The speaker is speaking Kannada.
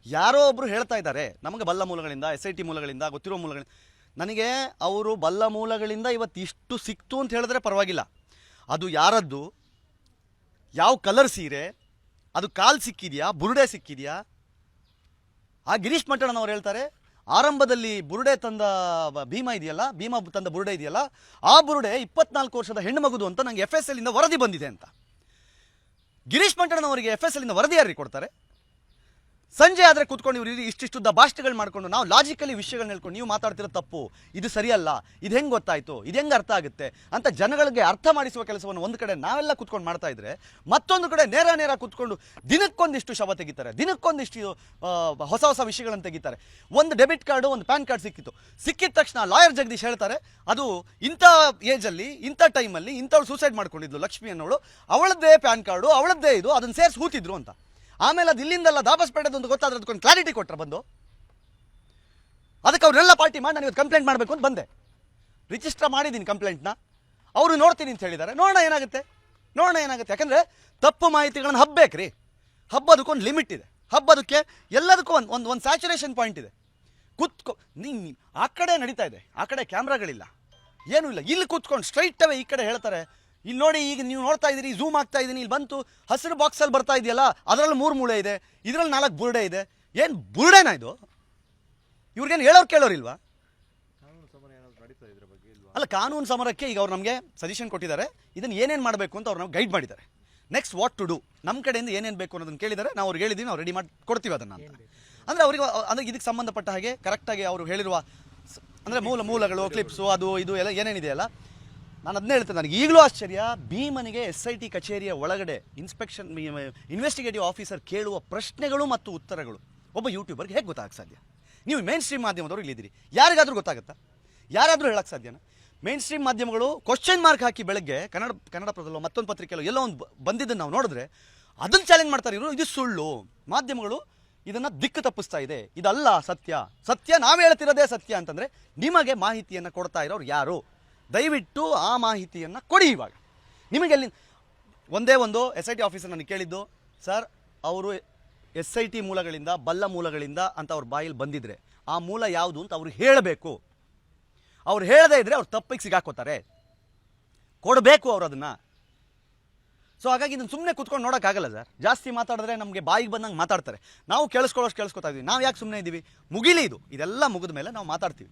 ಯಾರೋ ಒಬ್ಬರು ಹೇಳ್ತಾ ಇದ್ದಾರೆ ನಮಗೆ ಬಲ್ಲ ಮೂಲಗಳಿಂದ SIT ಮೂಲಗಳಿಂದ ಗೊತ್ತಿರೋ ಮೂಲಗಳಿಂದ. ನನಗೆ ಅವರು ಬಲ್ಲ ಮೂಲಗಳಿಂದ ಇವತ್ತು ಇಷ್ಟು ಸಿಕ್ತು ಅಂತ ಹೇಳಿದ್ರೆ ಪರವಾಗಿಲ್ಲ. ಅದು ಯಾರದ್ದು, ಯಾವ ಕಲರ್ ಸೀರೆ, ಅದು ಕಾಲು ಸಿಕ್ಕಿದೆಯಾ, ಬುರುಡೆ ಸಿಕ್ಕಿದೆಯಾ? ಆ ಗಿರೀಶ್ ಮಟ್ಟಣ್ಣನವ್ರು ಹೇಳ್ತಾರೆ ಆರಂಭದಲ್ಲಿ ಬುರುಡೆ ತಂದ ಭೀಮ ಇದೆಯಲ್ಲ, ಭೀಮ ತಂದ ಬುರುಡೆ ಇದೆಯಲ್ಲ, ಆ ಬುರುಡೆ 24 ವರ್ಷದ ಹೆಣ್ಣು ಮಗುದು ಅಂತ ನನಗೆ FSL ಇಂದ ವರದಿ ಬಂದಿದೆ ಅಂತ. ಗಿರೀಶ್ ಮಟ್ಟಣ್ಣನವರಿಗೆ FSL ಇಂದ ವರದಿ ಯಾರಿಗೆ ಕೊಡ್ತಾರೆ? ಸಂಜೆ ಆದರೆ ಕೂತ್ಕೊಂಡು ಇವರು ಇಷ್ಟಿಷ್ಟುದ್ದ ಭಾಷೆಗಳು ಮಾಡಿಕೊಂಡು ನಾವು ಲಾಜಿಕಲಿ ವಿಷಯಗಳನ್ನ ಹೇಳ್ಕೊಂಡು ನೀವು ಮಾತಾಡ್ತಿರೋ ತಪ್ಪು, ಇದು ಸರಿಯಲ್ಲ, ಇದು ಹೆಂಗೆ ಗೊತ್ತಾಯಿತು, ಇದು ಹೆಂಗೆ ಅರ್ಥ ಆಗುತ್ತೆ ಅಂತ ಜನಗಳಿಗೆ ಅರ್ಥ ಮಾಡಿಸುವ ಕೆಲಸವನ್ನು ಒಂದು ಕಡೆ ನಾವೆಲ್ಲ ಕೂತ್ಕೊಂಡು ಮಾಡ್ತಾ ಇದ್ರೆ, ಮತ್ತೊಂದು ಕಡೆ ನೇರ ಕೂತ್ಕೊಂಡು ದಿನಕ್ಕೊಂದಿಷ್ಟು ಶವ ತೆಗಿತಾರೆ, ದಿನಕ್ಕೊಂದಿಷ್ಟು ಹೊಸ ಹೊಸ ವಿಷಯಗಳನ್ನು ತೆಗಿತಾರೆ. ಒಂದು ಡೆಬಿಟ್ ಕಾರ್ಡು, ಒಂದು ಪ್ಯಾನ್ ಕಾರ್ಡ್ ಸಿಕ್ಕಿದ ತಕ್ಷಣ ಲಾಯರ್ ಜಗದೀಶ್ ಹೇಳ್ತಾರೆ ಅದು ಇಂಥ ಏಜಲ್ಲಿ ಇಂಥ ಟೈಮಲ್ಲಿ ಇಂಥವಳು ಸೂಸೈಡ್ ಮಾಡ್ಕೊಂಡಿದ್ಲು ಲಕ್ಷ್ಮಿ ಅನ್ನೋಳು, ಅವಳದ್ದೇ ಪ್ಯಾನ್ ಕಾರ್ಡು, ಅವಳದ್ದೇ ಇದು, ಅದನ್ನು ಸೇರಿಸಿ ಹೂತಿದ್ರು ಅಂತ. ಆಮೇಲೆ ಅದು ಇಲ್ಲಿಂದಲ್ಲ ದಾಬಸ್ಪೇಟೆದು ಅಂತ ಗೊತ್ತಾದ್ರೆ ಅದಕ್ಕೊಂದು ಕ್ಲಾರಿಟಿ ಕೊಟ್ಟರೆ ಬಂದು, ಅದಕ್ಕೆ ಅವರೆಲ್ಲ ಪಾರ್ಟಿ ಮಾಡಿ ನಾನು ಇವತ್ತು ಕಂಪ್ಲೇಂಟ್ ಮಾಡಬೇಕು ಅಂತ ಬಂದೆ. ರಿಜಿಸ್ಟರ್ ಮಾಡಿದ್ದೀನಿ ಕಂಪ್ಲೇಂಟ್ನ, ಅವರು ನೋಡ್ತೀನಿ ಅಂತ ಹೇಳಿದ್ದಾರೆ. ನೋಡೋಣ ಏನಾಗುತ್ತೆ. ಯಾಕಂದರೆ ತಪ್ಪು ಮಾಹಿತಿಗಳನ್ನು ಹಬ್ಬೇಕ್ರಿ. ಹಬ್ಬದಕ್ಕೊಂದು ಲಿಮಿಟ್ ಇದೆ. ಹಬ್ಬದಕ್ಕೆ ಎಲ್ಲದಕ್ಕೂ ಒಂದು ಸ್ಯಾಚುರೇಷನ್ ಪಾಯಿಂಟ್ ಇದೆ. ಆ ಕಡೆ ನಡೀತಾ ಇದೆ, ಆ ಕಡೆ ಕ್ಯಾಮ್ರಾಗಳಿಲ್ಲ, ಏನೂ ಇಲ್ಲ. ಇಲ್ಲಿ ಕೂತ್ಕೊಂಡು ಸ್ಟ್ರೈಟ್ ಅವೇ ಈ ಕಡೆ ಹೇಳ್ತಾರೆ, ಇಲ್ಲಿ ನೋಡಿ ಈಗ ನೀವು ನೋಡ್ತಾ ಇದ್ದೀರಿ, ಝೂಮ್ ಆಗ್ತಾ ಇದ್ದೀನಿ, ಇಲ್ಲಿ ಬಂತು ಹಸಿರು ಬಾಕ್ಸಲ್ಲಿ ಬರ್ತಾ ಇದೆಯಲ್ಲ, ಅದರಲ್ಲಿ 3 ಮೂಳೆ ಇದೆ, ಇದರಲ್ಲಿ 4 ಬುರುಡೆ ಇದೆ. ಏನು ಬುರುಡೆನಾ ಇದು? ಇವ್ರಿಗೇನು ಹೇಳೋರು ಕೇಳೋರಿಲ್ವಾ? ಅಲ್ಲ, ಕಾನೂನು ಸಮರಕ್ಕೆ ಈಗ ಅವ್ರು ನಮಗೆ ಸಜೆಷನ್ ಕೊಟ್ಟಿದ್ದಾರೆ, ಇದನ್ನು ಏನೇನು ಮಾಡಬೇಕು ಅಂತ ಅವ್ರು ನಮ್ಗೆ ಗೈಡ್ ಮಾಡಿದ್ದಾರೆ. ನೆಕ್ಸ್ಟ್ ವಾಟ್ ಟು ಡೂ, ನಮ್ಮ ಕಡೆಯಿಂದ ಏನೇನು ಬೇಕು ಅನ್ನೋದನ್ನು ಕೇಳಿದ್ದಾರೆ. ನಾವು ಅವ್ರಿಗೆ ಹೇಳಿದ್ದೀವಿ, ನಾವು ರೆಡಿ ಮಾಡಿ ಕೊಡ್ತೀವಿ ಅದನ್ನು ಅಂತ. ಅಂದರೆ ಅವರಿಗೆ ಅಂದರೆ ಇದಕ್ಕೆ ಸಂಬಂಧಪಟ್ಟ ಹಾಗೆ ಕರೆಕ್ಟಾಗಿ ಅವರು ಹೇಳಿರುವ ಅಂದರೆ ಮೂಲಗಳು, ಕ್ಲಿಪ್ಸು, ಅದು ಇದು ಎಲ್ಲ ಏನೇನಿದೆಯಲ್ಲ, ನಾನು ಅದನ್ನೇ ಹೇಳ್ತೇನೆ. ನನಗೆ ಈಗಲೂ ಆಶ್ಚರ್ಯ, ಭೀಮನಿಗೆ SIT ಕಚೇರಿಯ ಒಳಗಡೆ ಇನ್ವೆಸ್ಟಿಗೇಟಿವ್ ಆಫೀಸರ್ ಕೇಳುವ ಪ್ರಶ್ನೆಗಳು ಮತ್ತು ಉತ್ತರಗಳು ಒಬ್ಬ ಯೂಟ್ಯೂಬರ್ಗೆ ಹೇಗೆ ಗೊತ್ತಾಗಕ್ಕೆ ಸಾಧ್ಯ? ನೀವು ಮೇನ್ ಸ್ಟ್ರೀಮ್ ಮಾಧ್ಯಮದವರು ಇಲ್ಲಿದ್ದೀರಿ, ಯಾರಿಗಾದರೂ ಗೊತ್ತಾಗುತ್ತಾ? ಯಾರಾದರೂ ಹೇಳಕ್ಕೆ ಸಾಧ್ಯನಾ? ಮೇನ್ ಸ್ಟ್ರೀಮ್ ಮಾಧ್ಯಮಗಳು ಕ್ವಶನ್ ಮಾರ್ಕ್ ಹಾಕಿ ಬೆಳಗ್ಗೆ ಕನ್ನಡಪ್ರದಲ್ಲೋ ಮತ್ತೊಂದು ಪತ್ರಿಕೆಯಲ್ಲೋ ಎಲ್ಲೋ ಒಂದು ಬಂದಿದ್ದನ್ನು ನಾವು ನೋಡಿದ್ರೆ ಅದನ್ನು ಚಾಲೆಂಜ್ ಮಾಡ್ತಾರೆ ಇವರು. ಇದು ಸುಳ್ಳು, ಮಾಧ್ಯಮಗಳು ಇದನ್ನು ದಿಕ್ಕು ತಪ್ಪಿಸ್ತಾ ಇದೆ, ಇದಲ್ಲ ಸತ್ಯ ನಾವು ಹೇಳ್ತಿರೋದೇ ಸತ್ಯ ಅಂತಂದರೆ ನಿಮಗೆ ಮಾಹಿತಿಯನ್ನು ಕೊಡ್ತಾ ಇರೋರು ಯಾರು? ದಯವಿಟ್ಟು ಆ ಮಾಹಿತಿಯನ್ನು ಕೊಡಿ. ಇವಾಗ ನಿಮಗೆ ಅಲ್ಲಿ ಒಂದೇ ಒಂದು SIT ಆಫೀಸರ್ ನನಗೆ ಕೇಳಿದ್ದು, ಸರ್ ಅವರು SIT ಮೂಲಗಳಿಂದ ಬಲ್ಲ ಮೂಲಗಳಿಂದ ಅಂತ ಅವ್ರ ಬಾಯಲ್ಲಿ ಬಂದಿದ್ರೆ ಆ ಮೂಲ ಯಾವುದು ಅಂತ ಅವ್ರು ಹೇಳಬೇಕು. ಅವ್ರು ಹೇಳದೇ ಇದ್ದರೆ ಅವ್ರು ತಪ್ಪಿಗೆ ಸಿಗಾಕೋತಾರೆ, ಕೊಡಬೇಕು ಅವ್ರು ಅದನ್ನು. ಸೊ ಹಾಗಾಗಿ ಇದನ್ನು ಸುಮ್ಮನೆ ಕೂತ್ಕೊಂಡು ನೋಡೋಕ್ಕಾಗಲ್ಲ ಸರ್. ಜಾಸ್ತಿ ಮಾತಾಡಿದ್ರೆ ನಮಗೆ ಬಾಯಿಗೆ ಬಂದಂಗೆ ಮಾತಾಡ್ತಾರೆ. ನಾವು ಕೇಳಿಸ್ಕೊಳ್ಳೋಷ್ಟು ಕೇಳಿಸ್ಕೊತಾ ಇದ್ದೀವಿ. ನಾವು ಯಾಕೆ ಸುಮ್ಮನೆ ಇದ್ದೀವಿ? ಮುಗಿಲಿ, ಇದೆಲ್ಲ ಮುಗಿದ ಮೇಲೆ ನಾವು ಮಾತಾಡ್ತೀವಿ.